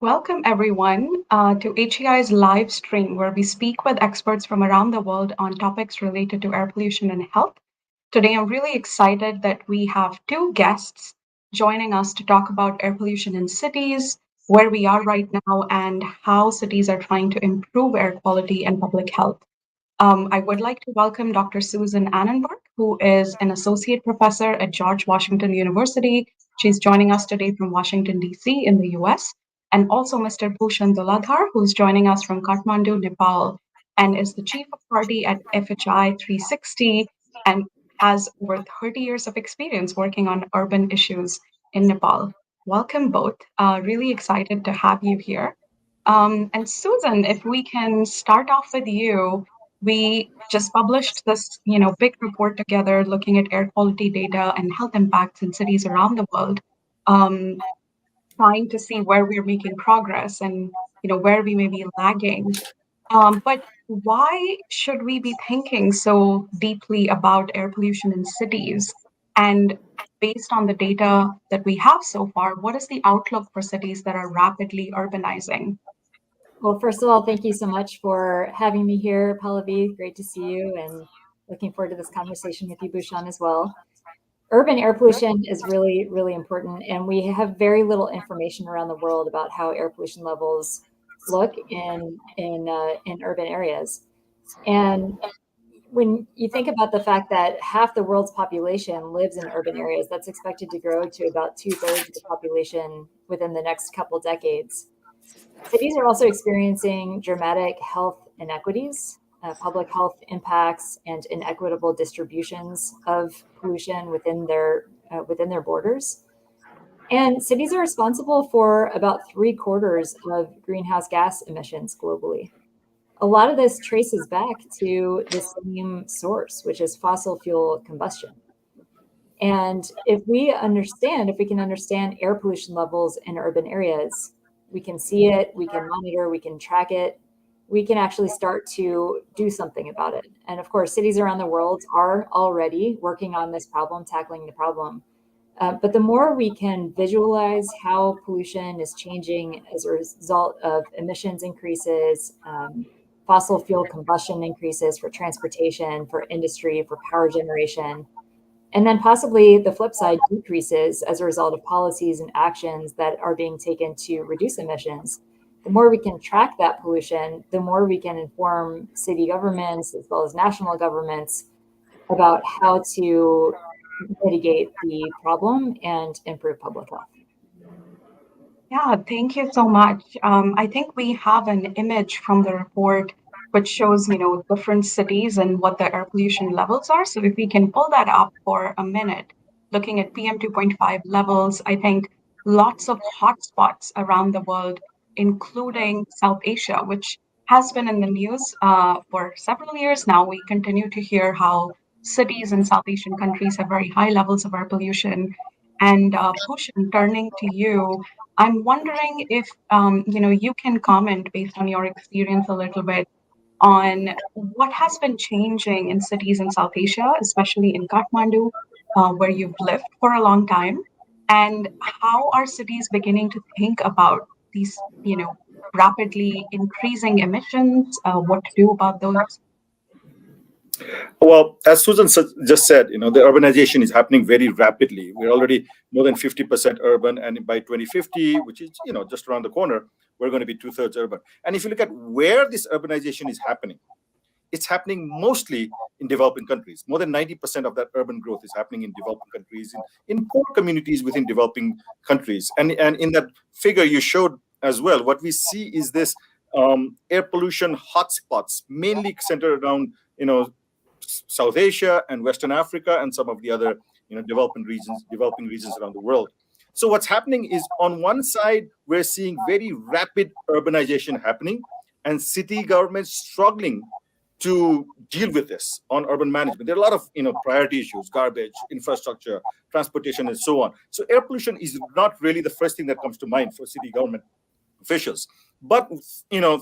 Welcome, everyone, to HEI's live stream, where we speak with experts from around the world on topics related to air pollution and health. Today, I'm really excited that we have two guests joining us to talk about air pollution in cities, where we are right now, and how cities are trying to improve air quality and public health. I would like to welcome Dr. Susan Annenberg, who is an associate professor at George Washington University. She's joining us today from Washington, D.C., in the US. And also Mr. Bhushan, who's joining us from Kathmandu, Nepal, and is the chief of party at FHI 360 and has over 30 years of experience working on urban issues in Nepal. Welcome both. Really excited to have you here. And Susan, if we can start off with you, we just published this, big report together looking at air quality data and health impacts in cities around the world, um, trying to see where we're making progress and where we may be lagging. But why should we be thinking so deeply about air pollution in cities? And based on the data that we have so far, what is the outlook for cities that are rapidly urbanizing? Well, first of all, thank you so much for having me here, Pallavi. Great to see you and looking forward to this conversation with you, Bhushan, as well. Urban air pollution is really, really important, and we have very little information around the world about how air pollution levels look in urban areas. And when you think about the fact that half the world's population lives in urban areas, that's expected to grow to about two-thirds of the population within the next couple decades. Cities are also experiencing dramatic health inequities, public health impacts, and inequitable distributions of pollution within their borders. And cities are responsible for about three-quarters of greenhouse gas emissions globally. A lot of this traces back to the same source, which is fossil fuel combustion. And if we can understand air pollution levels in urban areas, we can see it, we can monitor, we can track it, we can actually start to do something about it. And of course, cities around the world are already working on this problem, tackling the problem. But the more we can visualize how pollution is changing as a result of emissions increases, fossil fuel combustion increases for transportation, for industry, for power generation, and then possibly the flip side decreases as a result of policies and actions that are being taken to reduce emissions. The more we can track that pollution, the more we can inform city governments as well as national governments about how to mitigate the problem and improve public health. Yeah, thank you so much. I think we have an image from the report which shows, different cities and what the air pollution levels are. So if we can pull that up for a minute, looking at PM 2.5 levels, I think lots of hotspots around the world, including South Asia, which has been in the news for several years now. We continue to hear how cities in South Asian countries have very high levels of air pollution. And Push, turning to you, I'm wondering if you can comment based on your experience a little bit on what has been changing in cities in South Asia, especially in Kathmandu, where you've lived for a long time, and how are cities beginning to think about these, rapidly increasing emissions, what to do about those? Well, as Susan just said, the urbanization is happening very rapidly. We're already more than 50% urban, and by 2050, which is just around the corner, we're going to be two-thirds urban. And if you look at where this urbanization is happening, it's happening mostly in developing countries. More than 90% of that urban growth is happening in developing countries, in poor communities within developing countries. And in that figure you showed as well, what we see is this air pollution hotspots, mainly centered around South Asia and Western Africa and some of the other developing regions around the world. So what's happening is, on one side, we're seeing very rapid urbanization happening and city governments struggling to deal with this on urban management. There are a lot of priority issues: garbage, infrastructure, transportation, and so on. So air pollution is not really the first thing that comes to mind for city government officials. But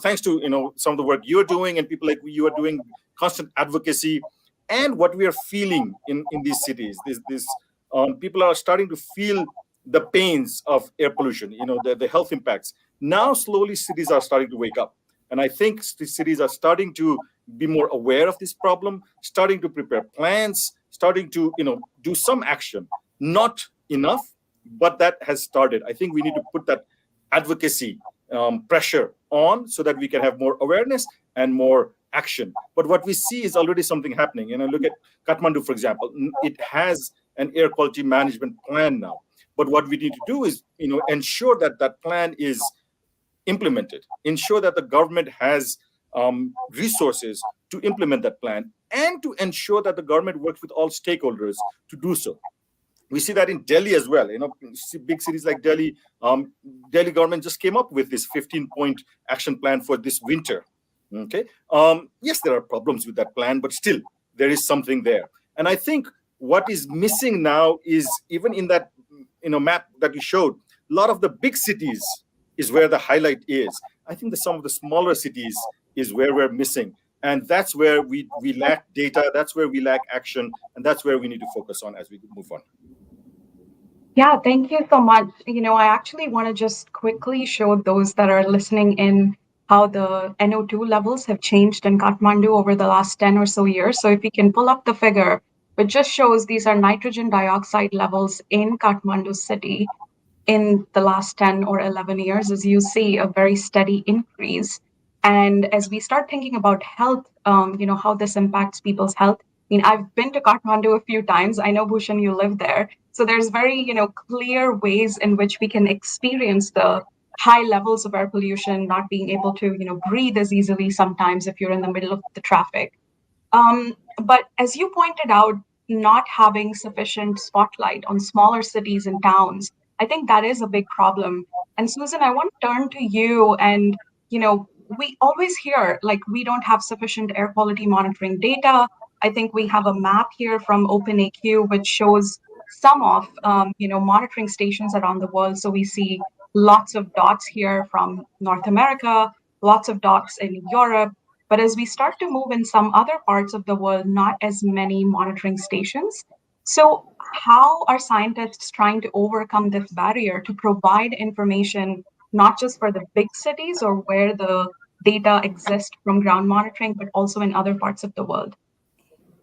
thanks to some of the work you're doing and people like you are doing, constant advocacy, and what we are feeling in these cities, this people are starting to feel the pains of air pollution, the health impacts. Now, slowly, cities are starting to wake up. And I think cities are starting to be more aware of this problem, starting to prepare plans, starting to, do some action. Not enough, but that has started. I think we need to put that advocacy pressure on so that we can have more awareness and more action. But what we see is already something happening. Look at Kathmandu, for example. It has an air quality management plan now. But what we need to do is, ensure that that plan is implemented, ensure that the government has resources to implement that plan, and to ensure that the government works with all stakeholders to do so. We see that in Delhi as well. Big cities like Delhi, Delhi government just came up with this 15-point action plan for this winter. Okay. Yes, there are problems with that plan, but still there is something there. And I think what is missing now is, even in that map that you showed, a lot of the big cities is where the highlight is. I think that some of the smaller cities is where we're missing. And that's where we lack data, that's where we lack action, and that's where we need to focus on as we move on. Yeah, thank you so much. I actually want to just quickly show those that are listening in how the NO2 levels have changed in Kathmandu over the last 10 or so years. So if we can pull up the figure, it just shows these are nitrogen dioxide levels in Kathmandu city in the last 10 or 11 years, as you see a very steady increase. And as we start thinking about health, how this impacts people's health. I mean, I've been to Kathmandu a few times. I know, Bhushan, you live there. So there's very, clear ways in which we can experience the high levels of air pollution, not being able to, breathe as easily sometimes if you're in the middle of the traffic. But as you pointed out, not having sufficient spotlight on smaller cities and towns, I think that is a big problem. And Susan, I want to turn to you. And, we always hear like we don't have sufficient air quality monitoring data. I think we have a map here from OpenAQ, which shows some of, monitoring stations around the world. So we see lots of dots here from North America, lots of dots in Europe, but as we start to move in some other parts of the world, not as many monitoring stations. So, how are scientists trying to overcome this barrier to provide information, not just for the big cities or where the data exists from ground monitoring, but also in other parts of the world?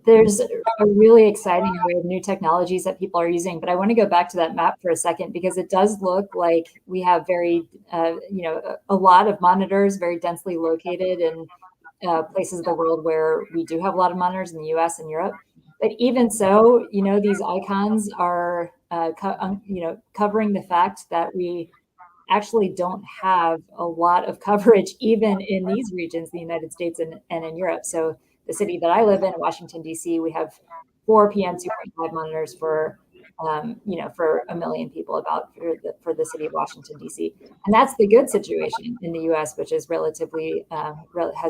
There's a really exciting array of new technologies that people are using, but I want to go back to that map for a second because it does look like we have a lot of monitors very densely located in places of the world where we do have a lot of monitors in the US and Europe. But even so, these icons are, covering the fact that we actually don't have a lot of coverage even in these regions, the United States and in Europe. So the city that I live in, Washington, D.C., we have 4 PM2.5 monitors for a million people about for the city of Washington, D.C. And that's the good situation in the U.S., which is has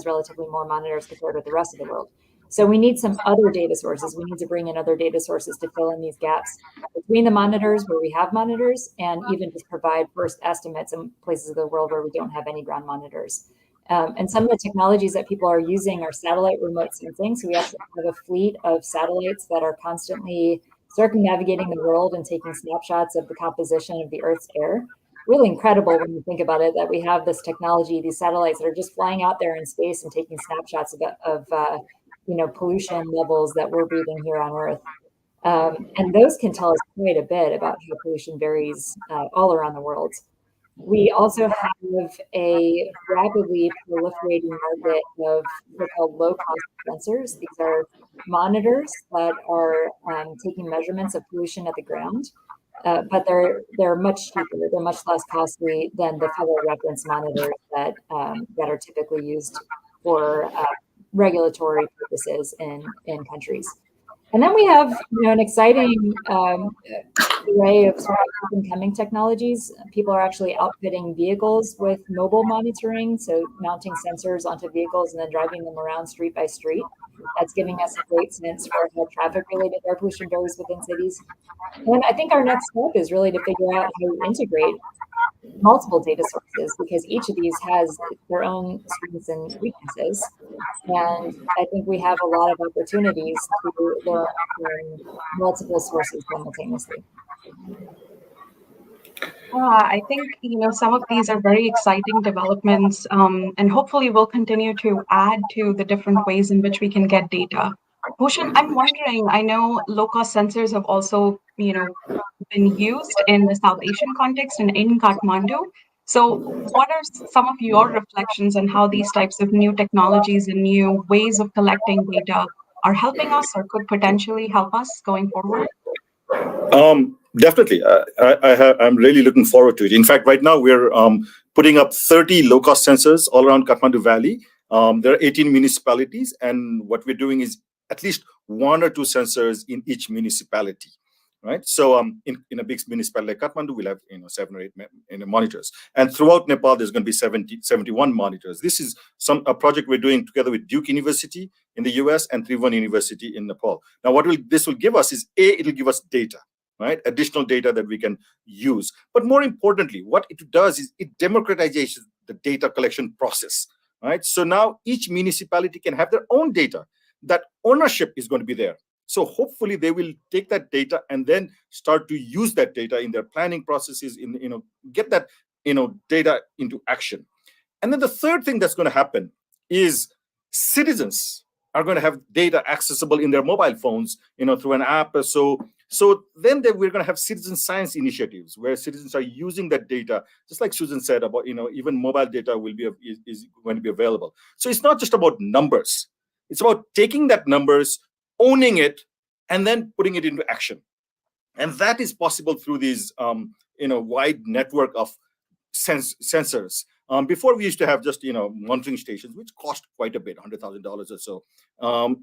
relatively more monitors compared with the rest of the world. So we need some other data sources. We need to bring in other data sources to fill in these gaps between the monitors where we have monitors, and even just provide first estimates in places of the world where we don't have any ground monitors. And some of the technologies that people are using are satellite remote sensing. So we actually have a fleet of satellites that are constantly circumnavigating the world and taking snapshots of the composition of the Earth's air. Really incredible when you think about it, that we have this technology, these satellites that are just flying out there in space and taking snapshots of pollution levels that we're breathing here on Earth. And those can tell us quite a bit about how pollution varies all around the world. We also have a rapidly proliferating market of so-called low-cost sensors. These are monitors that are taking measurements of pollution at the ground, but they're much cheaper. They're much less costly than the federal reference monitors that are typically used for regulatory purposes in countries. And then we have an exciting array of sort of up-and-coming technologies. People are actually outfitting vehicles with mobile monitoring, so mounting sensors onto vehicles and then driving them around street by street. That's giving us a great sense for how traffic-related air pollution varies within cities. And I think our next step is really to figure out how to integrate multiple data sources, because each of these has their own strengths and weaknesses. And I think we have a lot of opportunities to learn from multiple sources simultaneously. I think some of these are very exciting developments, and hopefully we'll continue to add to the different ways in which we can get data. Bhushan, I'm wondering. I know low-cost sensors have also been used in the South Asian context and in Kathmandu. So, what are some of your reflections on how these types of new technologies and new ways of collecting data are helping us or could potentially help us going forward? Definitely. I'm really looking forward to it. In fact, right now we're putting up 30 low-cost sensors all around Kathmandu Valley. There are 18 municipalities, and what we're doing is at least one or two sensors in each municipality. Right. So in a big municipality like Kathmandu, we'll have 7 or 8 monitors, and throughout Nepal there's going to be 71 monitors. This is a project we're doing together with Duke University in the US and Tribhuvan University in Nepal. Now, what this will give us is it'll give us data, right? Additional data that we can use. But more importantly, what it does is it democratizes the data collection process, right? So now each municipality can have their own data. That ownership is going to be there. So hopefully they will take that data and then start to use that data in their planning processes, get that data into action. And then the third thing that's going to happen is citizens are going to have data accessible in their mobile phones, through an app or so. So then we're going to have citizen science initiatives where citizens are using that data, just like Susan said about, even mobile data is going to be available. So it's not just about numbers. It's about taking that numbers, owning it, and then putting it into action. And that is possible through these, wide network of sensors. Before we used to have just monitoring stations, which cost quite a bit, $100,000 or so,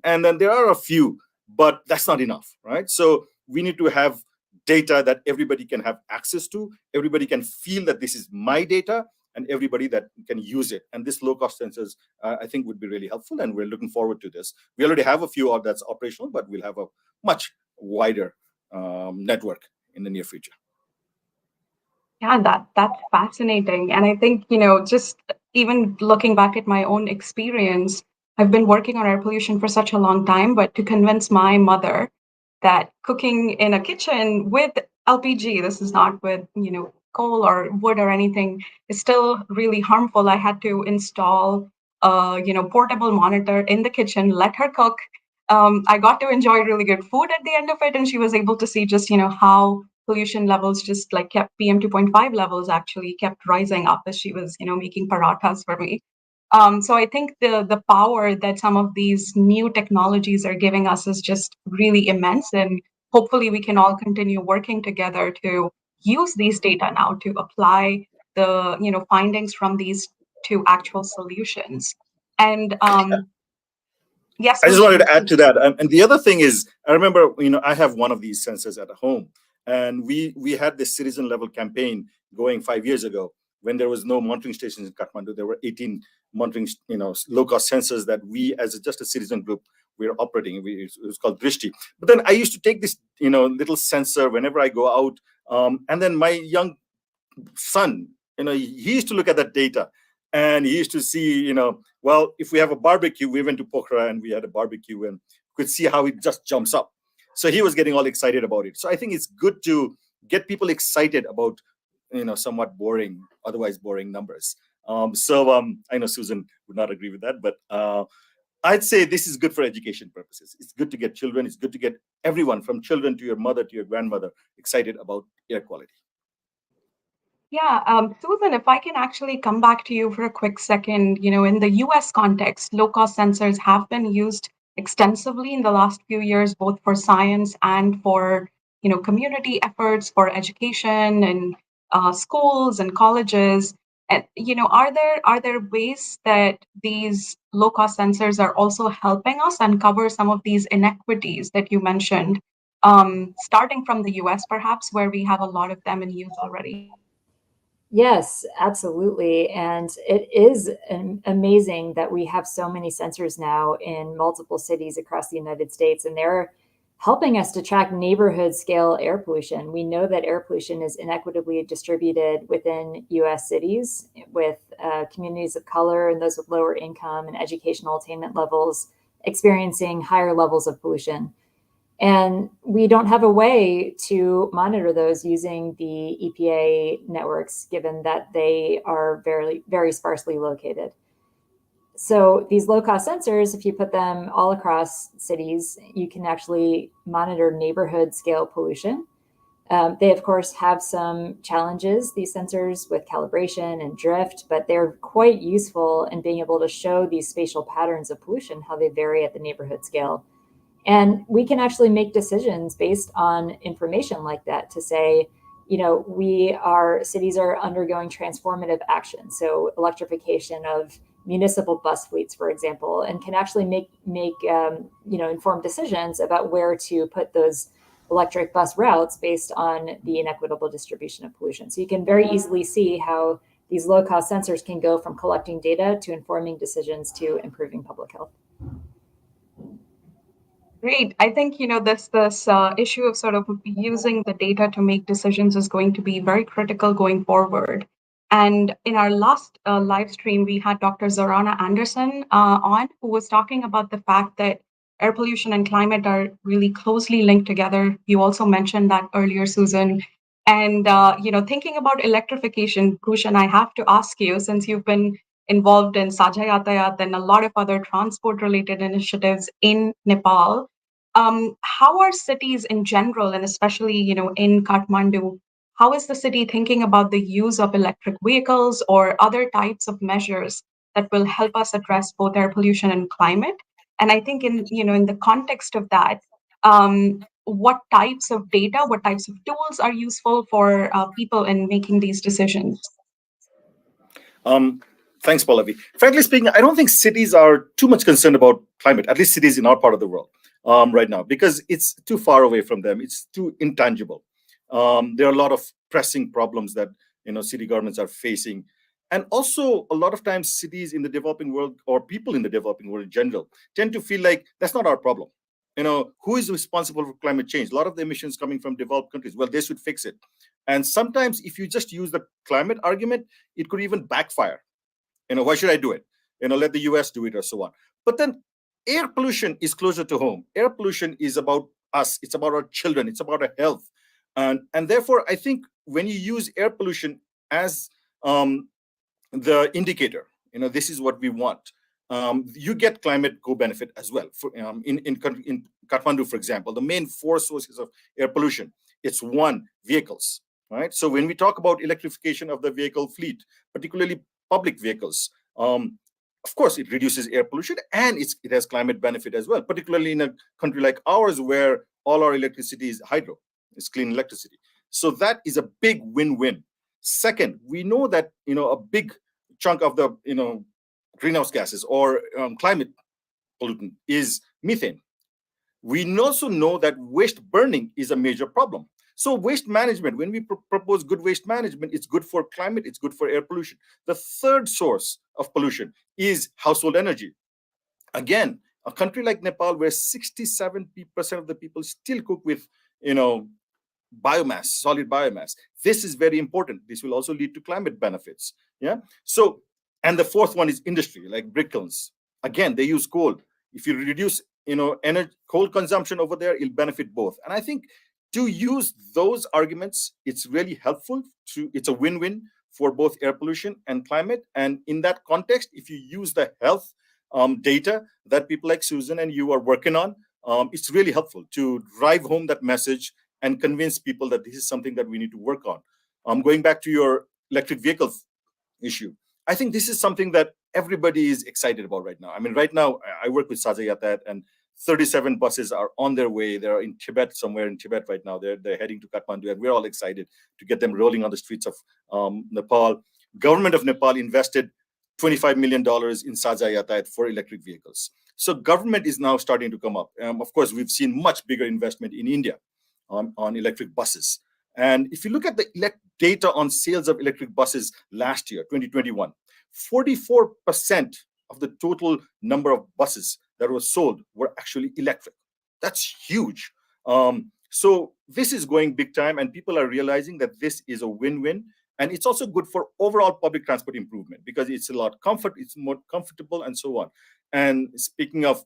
and then there are a few, but that's not enough, right? So we need to have data that everybody can have access to, everybody can feel that this is my data, and everybody that can use it. And this low-cost sensors, I think, would be really helpful, and we're looking forward to this. We already have a few that's operational, but we'll have a much wider network in the near future. Yeah, that's fascinating. And I think, just even looking back at my own experience, I've been working on air pollution for such a long time, but to convince my mother that cooking in a kitchen with LPG, this is not with, coal or wood or anything, is still really harmful. I had to install a, portable monitor in the kitchen, let her cook. I got to enjoy really good food at the end of it, and she was able to see just, how pollution levels just like kept PM 2.5 levels actually kept rising up as she was, making parathas for me. So I think the power that some of these new technologies are giving us is just really immense, and hopefully we can all continue working together to use these data now to apply the findings from these to actual solutions. And yes, I just wanted Bhushan. to add to that. And the other thing is, I remember, I have one of these sensors at home, and we had this citizen level campaign going 5 years ago when there was no monitoring stations in Kathmandu. There were 18 monitoring, low cost sensors that we, as just a citizen group, we were operating. It was called Drishti. But then I used to take this, little sensor whenever I go out, and then my young son, he used to look at that data, and he used to see, well, if we have a barbecue, we went to Pokhara and we had a barbecue and could see how it just jumps up. So he was getting all excited about it. So I think it's good to get people excited about, somewhat boring, otherwise boring numbers. I know Susan would not agree with that, but I'd say this is good for education purposes. It's good to get children, it's good to get everyone from children to your mother to your grandmother excited about air quality. Yeah, Susan, if I can actually come back to you for a quick second, in the US context, low-cost sensors have been used extensively in the last few years, both for science and for, community efforts for education and schools and colleges. And, are there ways that these low-cost sensors are also helping us uncover some of these inequities that you mentioned, starting from the US, perhaps, where we have a lot of them in use already? Yes, absolutely. And it is amazing that we have so many sensors now in multiple cities across the United States, and they're helping us to track neighborhood scale air pollution. We know that air pollution is inequitably distributed within US cities, with communities of color and those with lower income and educational attainment levels experiencing higher levels of pollution. And we don't have a way to monitor those using the EPA networks, given that they are very, very sparsely located. So these low-cost sensors, if you put them all across cities, you can actually monitor neighborhood scale pollution. They, of course, have some challenges, these sensors, with calibration and drift, but they're quite useful in being able to show these spatial patterns of pollution, how they vary at the neighborhood scale. And we can actually make decisions based on information like that to say, you know, cities are undergoing transformative action. So electrification of municipal bus fleets, for example, and can actually make informed decisions about where to put those electric bus routes based on the inequitable distribution of pollution. So you can very easily see how these low cost sensors can go from collecting data to informing decisions to improving public health. Great. I think this issue of sort of using the data to make decisions is going to be very critical going forward. And in our last live stream, we had Dr. Zorana Anderson on, who was talking about the fact that air pollution and climate are really closely linked together. You also mentioned that earlier, Susan. And thinking about electrification, Bhushan, I have to ask you, since you've been involved in Sajak and a lot of other transport-related initiatives in Nepal. How are cities in general, and especially in Kathmandu, how is the city thinking about the use of electric vehicles or other types of measures that will help us address both air pollution and climate? And I think in the context of that, what types of data, what types of tools are useful for people in making these decisions? Um, Thanks, Pallavi. Frankly speaking, I don't think cities are too much concerned about climate, at least cities in our part of the world right now, because it's too far away from them. It's too intangible. There are a lot of pressing problems that city governments are facing. And also, a lot of times, cities in the developing world or people in the developing world in general tend to feel like that's not our problem. Who is responsible for climate change? A lot of the emissions coming from developed countries. Well, they should fix it. And sometimes, if you just use the climate argument, it could even backfire. Why should I do it? Let the US do it or so on. But then air pollution is closer to home. Air pollution is about us. It's about our children. It's about our health. And therefore, I think when you use air pollution as the indicator, this is what we want. You get climate co-benefit as well. In Kathmandu, for example, the main four sources of air pollution, it's one, vehicles, right? So when we talk about electrification of the vehicle fleet, particularly public vehicles, of course, it reduces air pollution and it has climate benefit as well, particularly in a country like ours where all our electricity is hydro, it's clean electricity. So that is a big win-win. Second, we know that a big chunk of the greenhouse gases or climate pollutant is methane. We also know that waste burning is a major problem. So waste management, when we propose good waste management, it's good for climate, it's good for air pollution. The third source of pollution is household energy. Again, a country like Nepal, where 67% of the people still cook with, biomass, solid biomass. This is very important. This will also lead to climate benefits. Yeah. So, and the fourth one is industry, like brick kilns. Again, they use coal. If you reduce, energy, coal consumption over there, it'll benefit both. And I think to use those arguments, it's really helpful. It's a win-win for both air pollution and climate. And in that context, if you use the health data that people like Susan and you are working on, it's really helpful to drive home that message and convince people that this is something that we need to work on. Going back to your electric vehicle issue, I think this is something that everybody is excited about right now. I mean, right now, I work with Sajak and 37 buses are on their way. They're in Tibet, somewhere in Tibet right now. They're heading to Kathmandu, and we're all excited to get them rolling on the streets of Nepal. Government of Nepal invested $25 million in Sajak for electric vehicles. So government is now starting to come up. Of course, we've seen much bigger investment in India on electric buses. And if you look at the data on sales of electric buses last year, 2021, 44% of the total number of buses that were sold were actually electric. That's huge. So this is going big time, and people are realizing that this is a win-win. And it's also good for overall public transport improvement because it's a lot comfort, it's more comfortable, and so on. And speaking of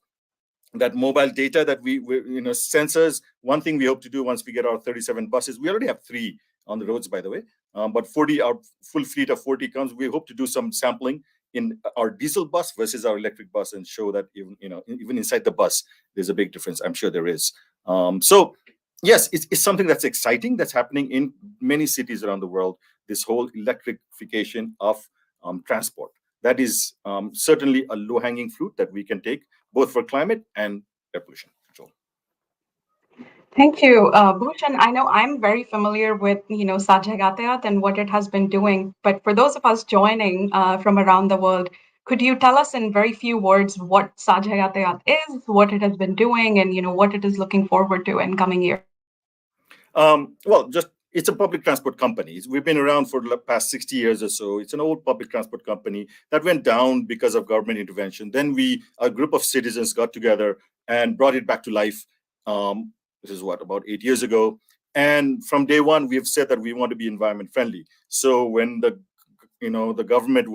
that mobile data that sensors. One thing we hope to do once we get our 37 buses, we already have 3 on the roads, by the way, but 40, our full fleet of 40 comes. We hope to do some sampling in our diesel bus versus our electric bus and show that even inside the bus there's a big difference. I'm sure there is. So yes, it's something that's exciting, that's happening in many cities around the world. This whole electrification of transport, that is certainly a low-hanging fruit that we can take both for climate and air pollution control. Thank you, Bhushan. I know I'm very familiar with, Sajak and what it has been doing, but for those of us joining from around the world, could you tell us in very few words what Sajak is, what it has been doing, and what it is looking forward to in coming years? Well, just it's a public transport company. We've been around for the past 60 years or so. It's an old public transport company that went down because of government intervention. Then a group of citizens got together and brought it back to life. This is about 8 years ago. And from day one, we have said that we want to be environment friendly. So when the government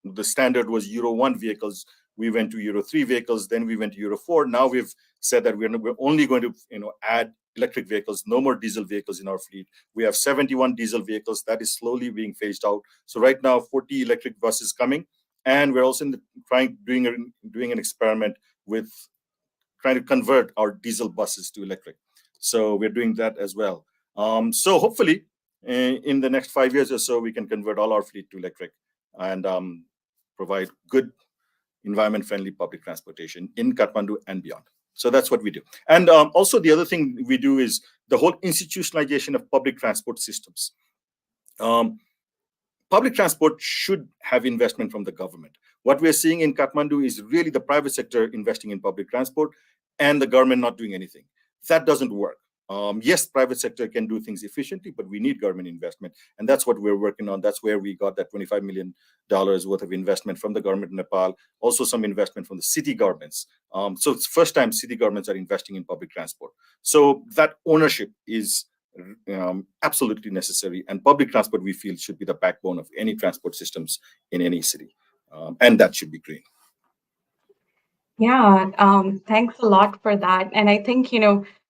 the standard was Euro 1 vehicles, we went to Euro 3 vehicles, then we went to Euro 4. Now we've said that we're only going to add electric vehicles, no more diesel vehicles in our fleet. We have 71 diesel vehicles that is slowly being phased out. So right now, 40 electric buses coming, and we're also doing an experiment with trying to convert our diesel buses to electric. So we're doing that as well. So hopefully, in the next 5 years or so, we can convert all our fleet to electric and provide good environment-friendly public transportation in Kathmandu and beyond. So that's what we do. And also the other thing we do is the whole institutionalization of public transport systems. Public transport should have investment from the government. What we're seeing in Kathmandu is really the private sector investing in public transport and the government not doing anything. That doesn't work. Yes, private sector can do things efficiently, but we need government investment. And that's what we're working on. That's where we got that $25 million worth of investment from the government of Nepal, also some investment from the city governments. So it's the first time city governments are investing in public transport. So that ownership is absolutely necessary. And public transport, we feel, should be the backbone of any transport systems in any city. And that should be green. Yeah, thanks a lot for that. And I think,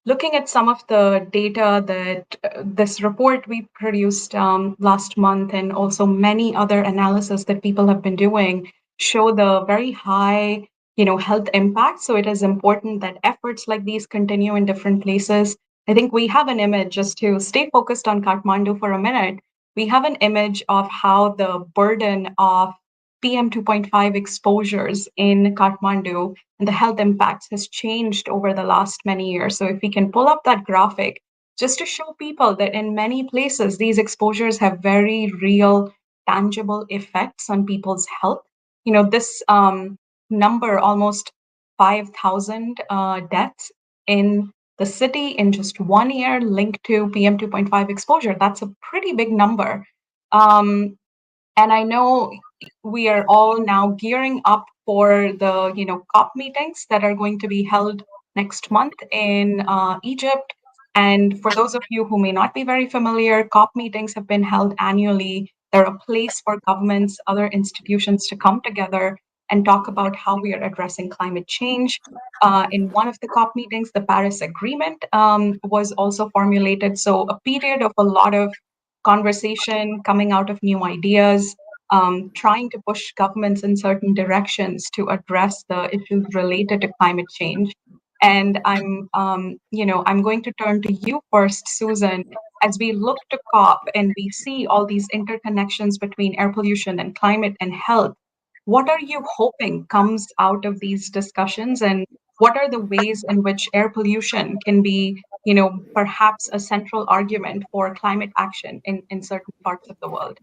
looking at some of the data that this report we produced last month, and also many other analysis that people have been doing, show the very high, health impact. So it is important that efforts like these continue in different places. I think we have an image, just to stay focused on Kathmandu for a minute, we have an image of how the burden of PM 2.5 exposures in Kathmandu and the health impacts has changed over the last many years. So if we can pull up that graphic just to show people that in many places, these exposures have very real, tangible effects on people's health. This number, almost 5,000 deaths in the city in just 1 year linked to PM 2.5 exposure. That's a pretty big number. And I know we are all now gearing up for the COP meetings that are going to be held next month in Egypt. And for those of you who may not be very familiar, COP meetings have been held annually. They're a place for governments, other institutions to come together and talk about how we are addressing climate change. In one of the COP meetings, the Paris Agreement was also formulated. So a period of a lot of conversation, coming out of new ideas, trying to push governments in certain directions to address the issues related to climate change. And I'm going to turn to you first, Susan, as we look to COP and we see all these interconnections between air pollution and climate and health. What are you hoping comes out of these discussions, and what are the ways in which air pollution can be, perhaps a central argument for climate action in certain parts of the world?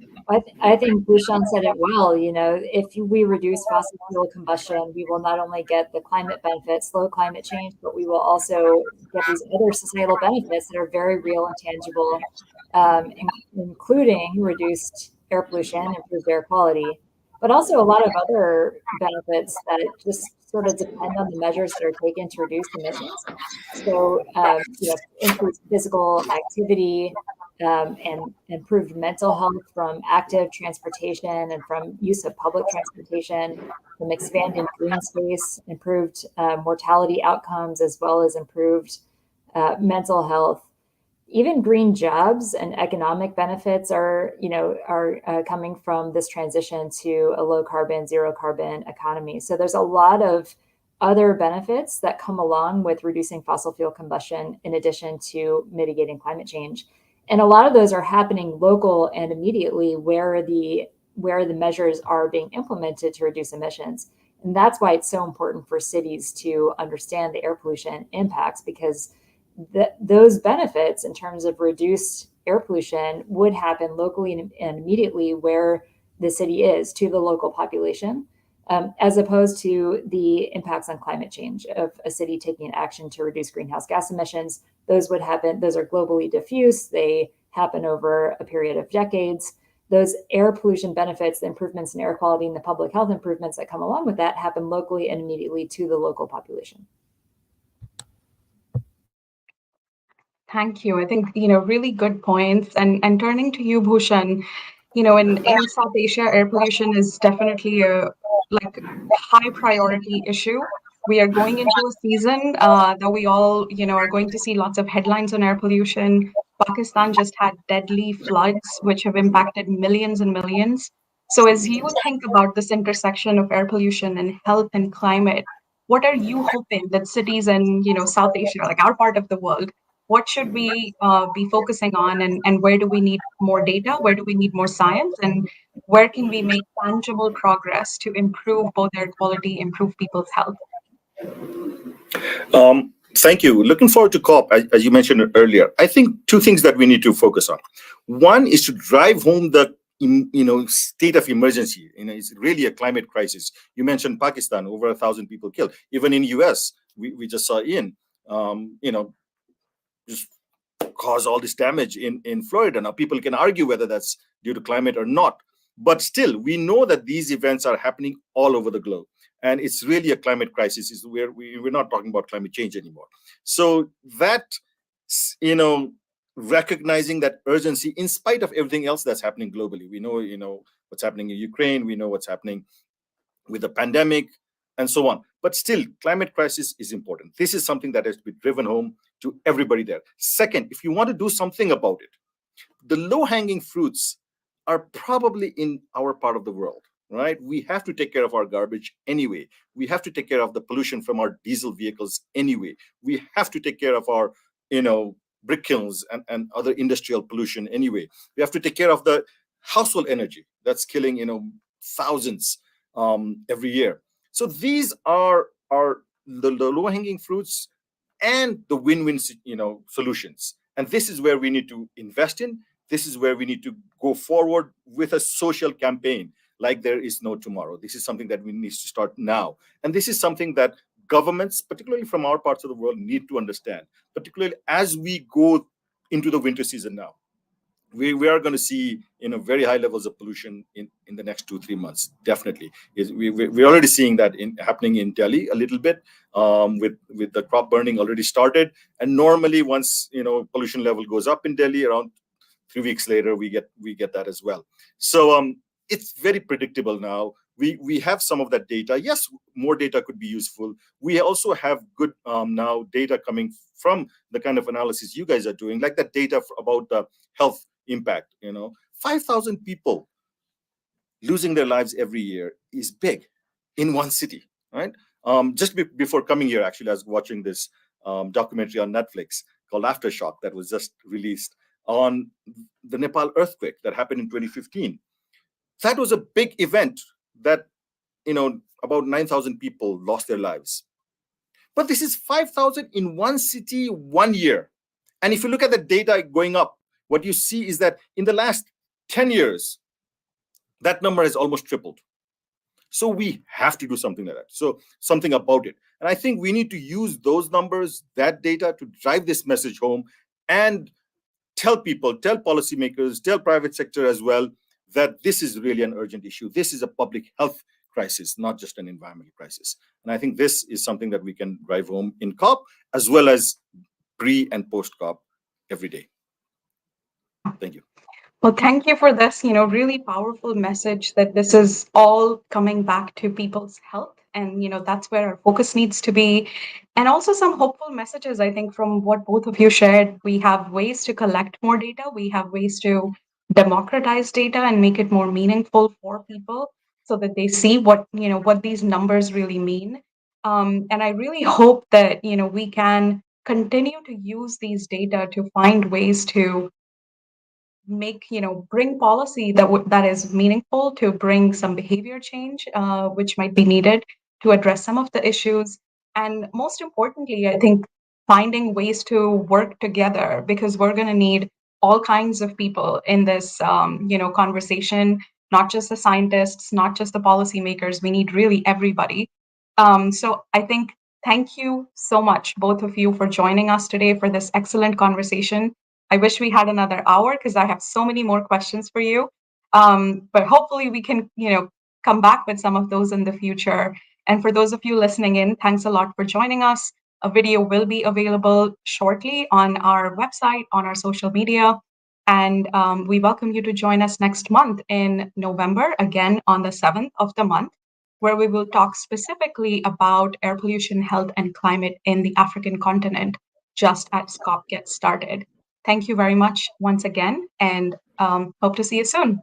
I think Bhushan said it well. If we reduce fossil fuel combustion, we will not only get the climate benefits, slow climate change, but we will also get these other societal benefits that are very real and tangible, including reduced air pollution, improved air quality, but also a lot of other benefits that just sort of depend on the measures that are taken to reduce emissions. So, increased physical activity, and improved mental health from active transportation and from use of public transportation, from expanding green space, improved mortality outcomes, as well as improved mental health. Even green jobs and economic benefits are coming from this transition to a low carbon, zero carbon economy. So there's a lot of other benefits that come along with reducing fossil fuel combustion in addition to mitigating climate change. And a lot of those are happening local and immediately where the measures are being implemented to reduce emissions. And that's why it's so important for cities to understand the air pollution impacts, because those benefits in terms of reduced air pollution would happen locally and immediately where the city is, to the local population, as opposed to the impacts on climate change of a city taking action to reduce greenhouse gas emissions. Those would happen, those are globally diffuse, they happen over a period of decades. Those air pollution benefits, the improvements in air quality and the public health improvements that come along with that, happen locally and immediately to the local population. Thank you. I think, really good points. And turning to you, Bhushan, in South Asia, air pollution is definitely a like high priority issue. We are going into a season that we all, are going to see lots of headlines on air pollution. Pakistan just had deadly floods, which have impacted millions and millions. So as you think about this intersection of air pollution and health and climate, what are you hoping that cities in, South Asia, like our part of the world, what should we be focusing on, and where do we need more data, where do we need more science, and where can we make tangible progress to improve both air quality, improve people's health? Thank you. Looking forward to COP, as you mentioned earlier. I think two things that we need to focus on. One is to drive home the state of emergency. It's really a climate crisis. You mentioned Pakistan, over 1,000 people killed. Even in US, we just saw Ian, just cause all this damage in Florida. Now, people can argue whether that's due to climate or not, but still, we know that these events are happening all over the globe. And it's really a climate crisis. We're not talking about climate change anymore. So that, recognizing that urgency in spite of everything else that's happening globally. We know, what's happening in Ukraine. We know what's happening with the pandemic and so on. But still, climate crisis is important. This is something that has to be driven home to everybody there. Second, if you want to do something about it, the low-hanging fruits are probably in our part of the world, right? We have to take care of our garbage anyway. We have to take care of the pollution from our diesel vehicles anyway. We have to take care of our, brick kilns and other industrial pollution anyway. We have to take care of the household energy that's killing, thousands every year. So these are the low-hanging fruits and the win-win, solutions. And this is where we need to invest in. This is where we need to go forward with a social campaign like there is no tomorrow. This is something that we need to start now. And this is something that governments, particularly from our parts of the world, need to understand, particularly as we go into the winter season now. We are going to see very high levels of pollution in the next 2-3 months. Definitely, we're already seeing that happening in Delhi a little bit, with the crop burning already started. And normally, once pollution level goes up in Delhi, around 3 weeks later, we get that as well. So it's very predictable now. We have some of that data. Yes, more data could be useful. We also have good now data coming from the kind of analysis you guys are doing, like that data about the health impact. 5,000 people losing their lives every year is big in one city, right? Just before coming here, actually, I was watching this documentary on Netflix called Aftershock that was just released on the Nepal earthquake that happened in 2015. That was a big event that, about 9,000 people lost their lives. But this is 5,000 in one city, 1 year. And if you look at the data going up, what you see is that in the last 10 years, that number has almost tripled. So we have to do something like that. So something about it. And I think we need to use those numbers, that data, to drive this message home and tell people, tell policymakers, tell private sector as well, that this is really an urgent issue. This is a public health crisis, not just an environmental crisis. And I think this is something that we can drive home in COP, as well as pre and post COP every day. Thank you. Well, thank you for this, really powerful message that this is all coming back to people's health. And, that's where our focus needs to be. And also some hopeful messages, I think, from what both of you shared. We have ways to collect more data. We have ways to democratize data and make it more meaningful for people so that they see what these numbers really mean. And I really hope that, we can continue to use these data to find ways to make bring policy that is meaningful, to bring some behavior change which might be needed to address some of the issues, and most importantly, I think finding ways to work together, because we're going to need all kinds of people in this conversation, not just the scientists, not just the policymakers. We need really everybody. So I think, thank you so much, both of you, for joining us today for this excellent conversation. I wish we had another hour because I have so many more questions for you. But hopefully we can, come back with some of those in the future. And for those of you listening in, thanks a lot for joining us. A video will be available shortly on our website, on our social media. And we welcome you to join us next month in November, again on the 7th of the month, where we will talk specifically about air pollution, health, and climate in the African continent, just as COP gets started. Thank you very much once again, and hope to see you soon.